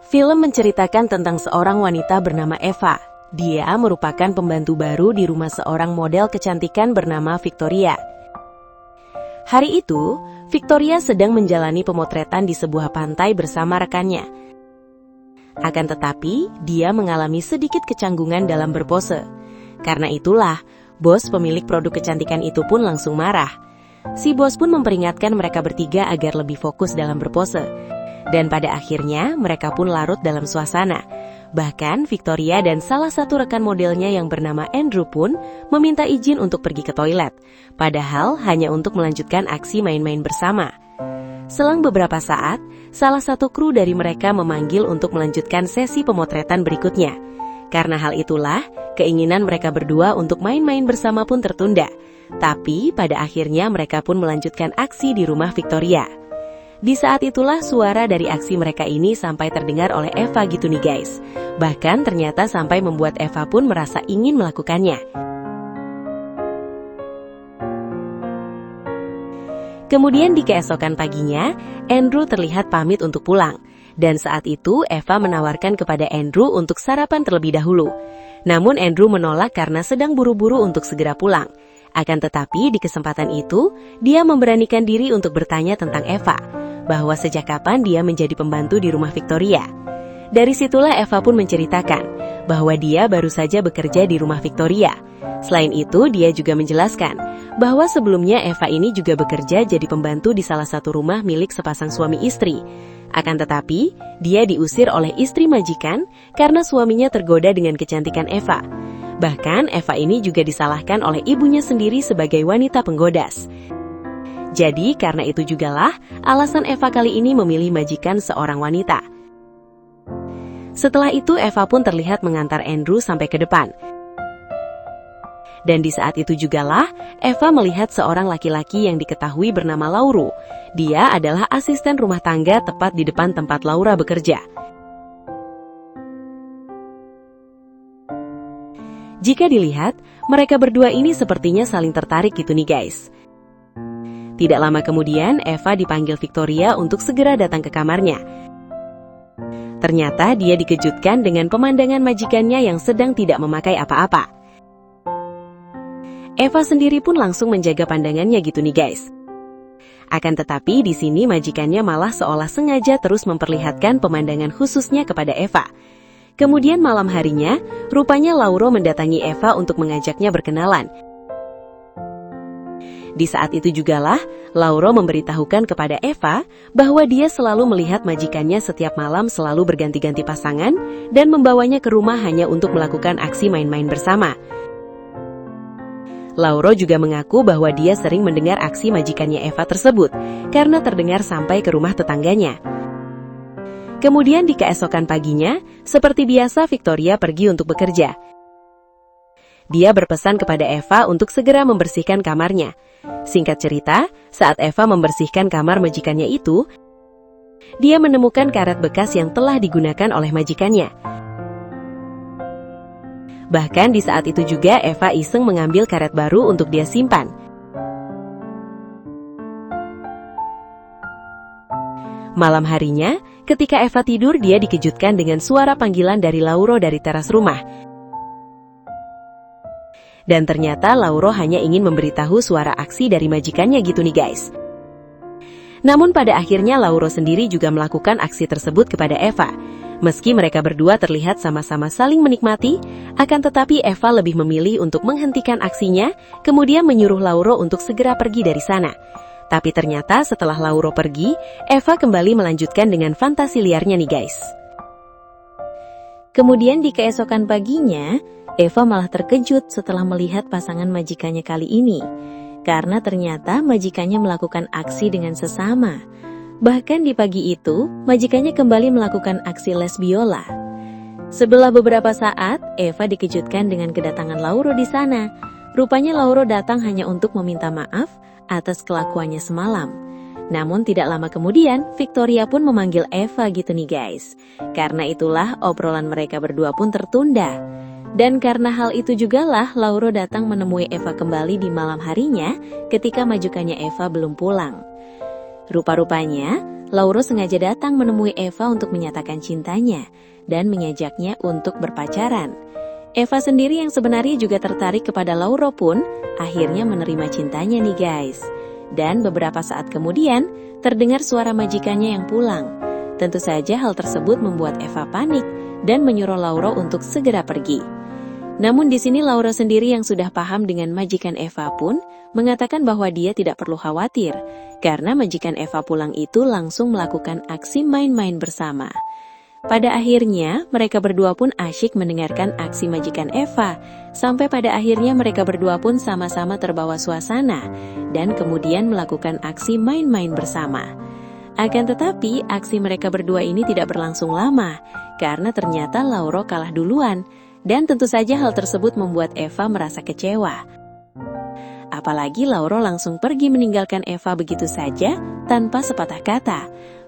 Film menceritakan tentang seorang wanita bernama Eva. Dia merupakan pembantu baru di rumah seorang model kecantikan bernama Victoria. Hari itu, Victoria sedang menjalani pemotretan di sebuah pantai bersama rekannya. Akan tetapi, dia mengalami sedikit kecanggungan dalam berpose. Karena itulah, bos pemilik produk kecantikan itu pun langsung marah. Si bos pun memperingatkan mereka bertiga agar lebih fokus dalam berpose. Dan pada akhirnya, mereka pun larut dalam suasana. Bahkan, Victoria dan salah satu rekan modelnya yang bernama Andrew pun meminta izin untuk pergi ke toilet. Padahal, hanya untuk melanjutkan aksi main-main bersama. Selang beberapa saat, salah satu kru dari mereka memanggil untuk melanjutkan sesi pemotretan berikutnya. Karena hal itulah, keinginan mereka berdua untuk main-main bersama pun tertunda. Tapi, pada akhirnya mereka pun melanjutkan aksi di rumah Victoria. Di saat itulah suara dari aksi mereka ini sampai terdengar oleh Eva gitu nih guys. Bahkan ternyata sampai membuat Eva pun merasa ingin melakukannya. Kemudian di keesokan paginya, Andrew terlihat pamit untuk pulang. Dan saat itu Eva menawarkan kepada Andrew untuk sarapan terlebih dahulu. Namun Andrew menolak karena sedang buru-buru untuk segera pulang. Akan tetapi di kesempatan itu, dia memberanikan diri untuk bertanya tentang Eva. Bahwa sejak kapan dia menjadi pembantu di rumah Victoria. Dari situlah Eva pun menceritakan bahwa dia baru saja bekerja di rumah Victoria. Selain itu, dia juga menjelaskan bahwa sebelumnya Eva ini juga bekerja jadi pembantu di salah satu rumah milik sepasang suami istri. Akan tetapi, dia diusir oleh istri majikan karena suaminya tergoda dengan kecantikan Eva. Bahkan Eva ini juga disalahkan oleh ibunya sendiri sebagai wanita penggodas. Jadi karena itu jugalah alasan Eva kali ini memilih majikan seorang wanita. Setelah itu Eva pun terlihat mengantar Andrew sampai ke depan. Dan di saat itu jugalah Eva melihat seorang laki-laki yang diketahui bernama Lauro. Dia adalah asisten rumah tangga tepat di depan tempat Laura bekerja. Jika dilihat, mereka berdua ini sepertinya saling tertarik gitu nih guys. Tidak lama kemudian, Eva dipanggil Victoria untuk segera datang ke kamarnya. Ternyata dia dikejutkan dengan pemandangan majikannya yang sedang tidak memakai apa-apa. Eva sendiri pun langsung menjaga pandangannya gitu nih guys. Akan tetapi di sini majikannya malah seolah sengaja terus memperlihatkan pemandangan khususnya kepada Eva. Kemudian malam harinya, rupanya Lauro mendatangi Eva untuk mengajaknya berkenalan. Di saat itu jugalah, Lauro memberitahukan kepada Eva bahwa dia selalu melihat majikannya setiap malam selalu berganti-ganti pasangan dan membawanya ke rumah hanya untuk melakukan aksi main-main bersama. Lauro juga mengaku bahwa dia sering mendengar aksi majikannya Eva tersebut karena terdengar sampai ke rumah tetangganya. Kemudian di keesokan paginya, seperti biasa Victoria pergi untuk bekerja. Dia berpesan kepada Eva untuk segera membersihkan kamarnya. Singkat cerita, saat Eva membersihkan kamar majikannya itu, dia menemukan karet bekas yang telah digunakan oleh majikannya. Bahkan di saat itu juga Eva iseng mengambil karet baru untuk dia simpan. Malam harinya, ketika Eva tidur, dia dikejutkan dengan suara panggilan dari Lauro dari teras rumah. Dan ternyata Lauro hanya ingin memberitahu suara aksi dari majikannya gitu nih guys. Namun pada akhirnya Lauro sendiri juga melakukan aksi tersebut kepada Eva. Meski mereka berdua terlihat sama-sama saling menikmati, akan tetapi Eva lebih memilih untuk menghentikan aksinya, kemudian menyuruh Lauro untuk segera pergi dari sana. Tapi ternyata setelah Lauro pergi, Eva kembali melanjutkan dengan fantasi liarnya nih guys. Kemudian di keesokan paginya, Eva malah terkejut setelah melihat pasangan majikannya kali ini. Karena ternyata majikannya melakukan aksi dengan sesama. Bahkan di pagi itu, majikannya kembali melakukan aksi les biola. Setelah beberapa saat, Eva dikejutkan dengan kedatangan Lauro di sana. Rupanya Lauro datang hanya untuk meminta maaf atas kelakuannya semalam. Namun tidak lama kemudian, Victoria pun memanggil Eva gitu nih guys. Karena itulah obrolan mereka berdua pun tertunda. Dan karena hal itu jugalah Lauro datang menemui Eva kembali di malam harinya ketika majikannya Eva belum pulang. Rupa-rupanya, Lauro sengaja datang menemui Eva untuk menyatakan cintanya dan mengajaknya untuk berpacaran. Eva sendiri yang sebenarnya juga tertarik kepada Lauro pun akhirnya menerima cintanya nih guys. Dan beberapa saat kemudian terdengar suara majikannya yang pulang. Tentu saja hal tersebut membuat Eva panik dan menyuruh Lauro untuk segera pergi. Namun di sini Lauro sendiri yang sudah paham dengan majikan Eva pun mengatakan bahwa dia tidak perlu khawatir karena majikan Eva pulang itu langsung melakukan aksi main-main bersama. Pada akhirnya, mereka berdua pun asyik mendengarkan aksi majikan Eva, sampai pada akhirnya mereka berdua pun sama-sama terbawa suasana, dan kemudian melakukan aksi main-main bersama. Akan tetapi, aksi mereka berdua ini tidak berlangsung lama, karena ternyata Lauro kalah duluan, dan tentu saja hal tersebut membuat Eva merasa kecewa. Apalagi Lauro langsung pergi meninggalkan Eva begitu saja, tanpa sepatah kata.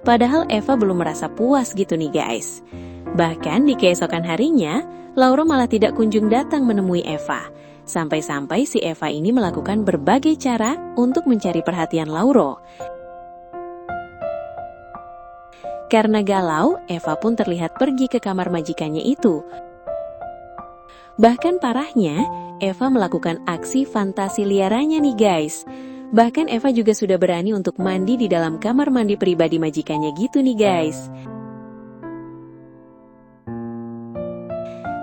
Padahal Eva belum merasa puas gitu nih guys. Bahkan di keesokan harinya, Lauro malah tidak kunjung datang menemui Eva. Sampai-sampai si Eva ini melakukan berbagai cara untuk mencari perhatian Lauro. Karena galau, Eva pun terlihat pergi ke kamar majikannya itu. Bahkan parahnya, Eva melakukan aksi fantasi liaranya nih guys. Bahkan Eva juga sudah berani untuk mandi di dalam kamar mandi pribadi majikannya gitu nih guys.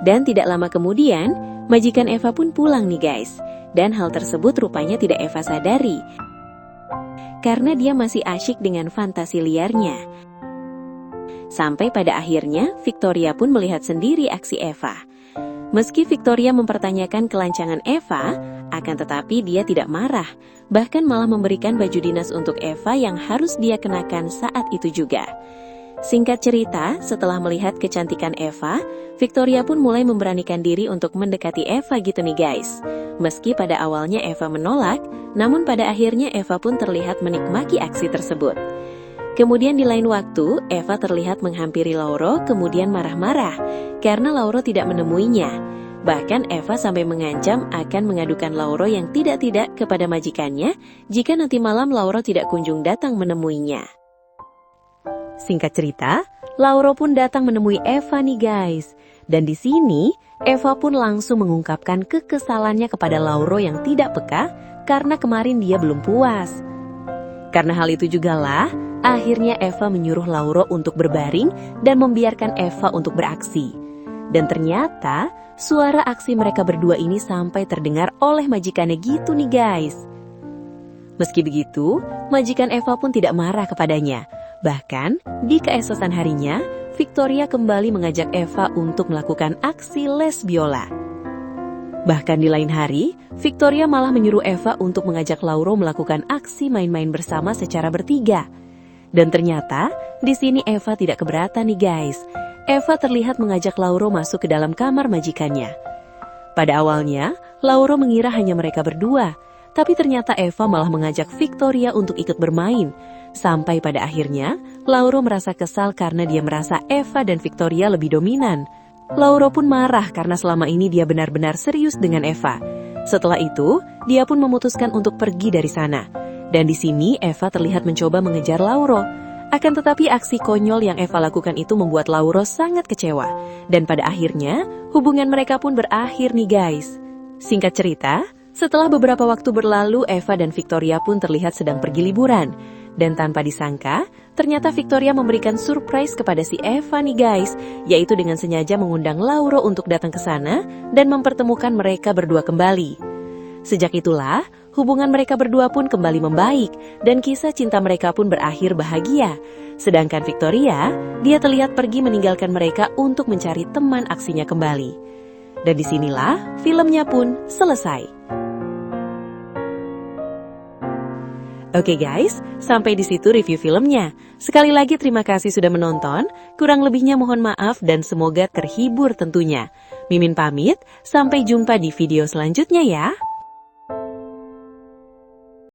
Dan tidak lama kemudian, majikan Eva pun pulang nih guys. Dan hal tersebut rupanya tidak Eva sadari. Karena dia masih asyik dengan fantasi liarnya. Sampai pada akhirnya, Victoria pun melihat sendiri aksi Eva. Meski Victoria mempertanyakan kelancangan Eva, akan tetapi dia tidak marah, bahkan malah memberikan baju dinas untuk Eva yang harus dia kenakan saat itu juga. Singkat cerita, setelah melihat kecantikan Eva, Victoria pun mulai memberanikan diri untuk mendekati Eva gitu nih guys. Meski pada awalnya Eva menolak, namun pada akhirnya Eva pun terlihat menikmati aksi tersebut. Kemudian di lain waktu, Eva terlihat menghampiri Lauro kemudian marah-marah karena Lauro tidak menemuinya. Bahkan Eva sampai mengancam akan mengadukan Lauro yang tidak-tidak kepada majikannya jika nanti malam Lauro tidak kunjung datang menemuinya. Singkat cerita, Lauro pun datang menemui Eva nih guys. Dan di sini, Eva pun langsung mengungkapkan kekesalannya kepada Lauro yang tidak peka karena kemarin dia belum puas. Karena hal itu jugalah, akhirnya Eva menyuruh Lauro untuk berbaring dan membiarkan Eva untuk beraksi. Dan ternyata, suara aksi mereka berdua ini sampai terdengar oleh majikannya gitu nih guys. Meski begitu, majikan Eva pun tidak marah kepadanya. Bahkan, di keesokan harinya, Victoria kembali mengajak Eva untuk melakukan aksi les biola. Bahkan di lain hari, Victoria malah menyuruh Eva untuk mengajak Lauro melakukan aksi main-main bersama secara bertiga. Dan ternyata, di sini Eva tidak keberatan nih guys. Eva terlihat mengajak Lauro masuk ke dalam kamar majikannya. Pada awalnya, Lauro mengira hanya mereka berdua, tapi ternyata Eva malah mengajak Victoria untuk ikut bermain. Sampai pada akhirnya, Lauro merasa kesal karena dia merasa Eva dan Victoria lebih dominan. Lauro pun marah karena selama ini dia benar-benar serius dengan Eva. Setelah itu, dia pun memutuskan untuk pergi dari sana. Dan di sini Eva terlihat mencoba mengejar Lauro. Akan tetapi aksi konyol yang Eva lakukan itu membuat Lauro sangat kecewa. Dan pada akhirnya, hubungan mereka pun berakhir nih guys. Singkat cerita, setelah beberapa waktu berlalu, Eva dan Victoria pun terlihat sedang pergi liburan. Dan tanpa disangka, ternyata Victoria memberikan surprise kepada si Eva nih guys, yaitu dengan sengaja mengundang Lauro untuk datang ke sana dan mempertemukan mereka berdua kembali. Sejak itulah, hubungan mereka berdua pun kembali membaik dan kisah cinta mereka pun berakhir bahagia. Sedangkan Victoria, dia terlihat pergi meninggalkan mereka untuk mencari teman aksinya kembali. Dan disinilah filmnya pun selesai. Oke guys, sampai di situ review filmnya. Sekali lagi terima kasih sudah menonton, kurang lebihnya mohon maaf dan semoga terhibur tentunya. Mimin pamit, sampai jumpa di video selanjutnya ya.